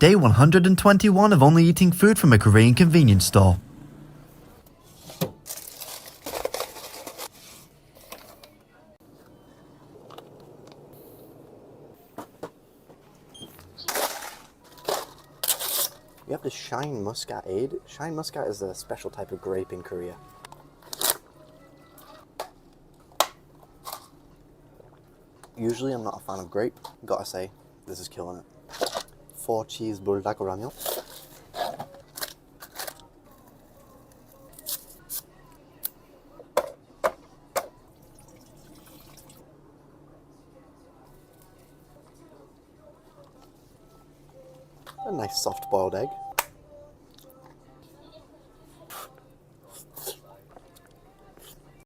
Day 121 of only eating food from a Korean convenience store. We have the Shine Muscat Aid. Shine Muscat is a special type of grape in Korea. Usually I'm not a fan of grape, gotta say, this is killing it. 4 cheese buldagoramyo. A nice soft boiled egg.